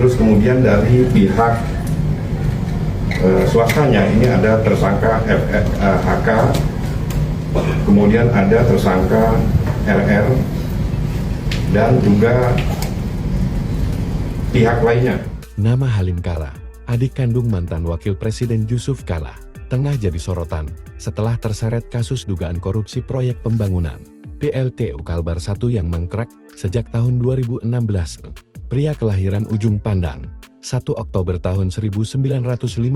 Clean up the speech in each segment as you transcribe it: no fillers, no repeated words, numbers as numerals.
Terus kemudian dari pihak swastanya ini ada tersangka HK, kemudian ada tersangka RR, dan juga pihak lainnya. Nama Halim Kala, adik kandung mantan Wakil Presiden Yusuf Kala, tengah jadi sorotan setelah terseret kasus dugaan korupsi proyek pembangunan PLTU Kalbar 1 yang mangkrak sejak tahun 2016. Pria kelahiran Ujung Pandang, 1 Oktober tahun 1957,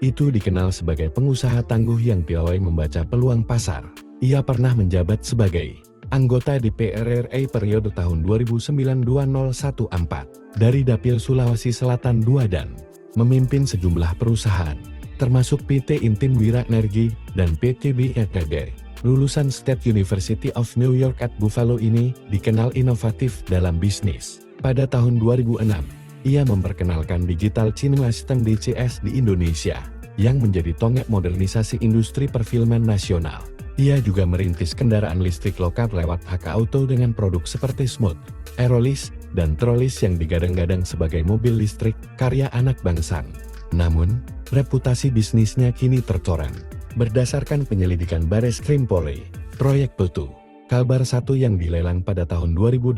itu dikenal sebagai pengusaha tangguh yang piawai membaca peluang pasar. Ia pernah menjabat sebagai anggota DPR RI periode tahun 2009-2014 dari Dapil Sulawesi Selatan II dan memimpin sejumlah perusahaan, termasuk PT Intim Wira Energi dan PT BETG. Lulusan State University of New York at Buffalo ini dikenal inovatif dalam bisnis. Pada tahun 2006, ia memperkenalkan Digital Cinema System DCS di Indonesia, yang menjadi tonggak modernisasi industri perfilman nasional. Ia juga merintis kendaraan listrik lokal lewat HK Auto dengan produk seperti Smooth, Aerolis, dan Trollis yang digadang-gadang sebagai mobil listrik karya anak bangsa. Namun, reputasi bisnisnya kini tercoreng. Berdasarkan penyelidikan Bareskrim Polri, proyek PLTU Kalbar 1 yang dilelang pada tahun 2008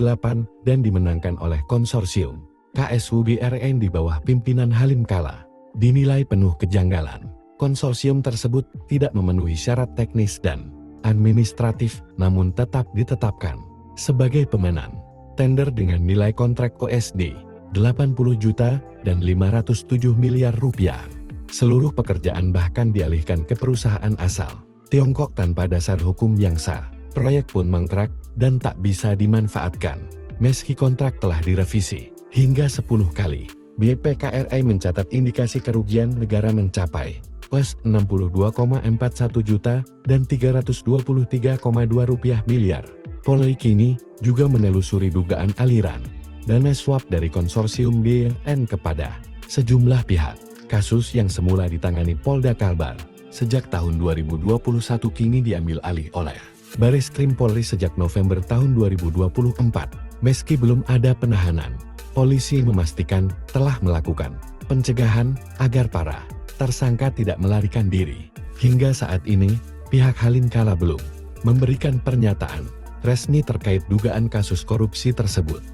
dan dimenangkan oleh konsorsium KSUBRN di bawah pimpinan Halim Kala, dinilai penuh kejanggalan. Konsorsium tersebut tidak memenuhi syarat teknis dan administratif, namun tetap ditetapkan sebagai pemenang tender dengan nilai kontrak OSD 80 juta dan 507 miliar rupiah. Seluruh pekerjaan bahkan dialihkan ke perusahaan asal Tiongkok tanpa dasar hukum yang sah. Proyek pun mangkrak dan tak bisa dimanfaatkan. Meski kontrak telah direvisi hingga 10 kali, BPKRI mencatat indikasi kerugian negara mencapai plus 62,41 juta dan 323,2 rupiah miliar. Polri kini juga menelusuri dugaan aliran dana suap dari konsorsium BNN kepada sejumlah pihak. Kasus yang semula ditangani Polda Kalbar sejak tahun 2021 kini diambil alih oleh Bareskrim Polri sejak November tahun 2024. Meski belum ada penahanan, polisi memastikan telah melakukan pencegahan agar para tersangka tidak melarikan diri. Hingga saat ini, pihak Halim Kala belum memberikan pernyataan resmi terkait dugaan kasus korupsi tersebut.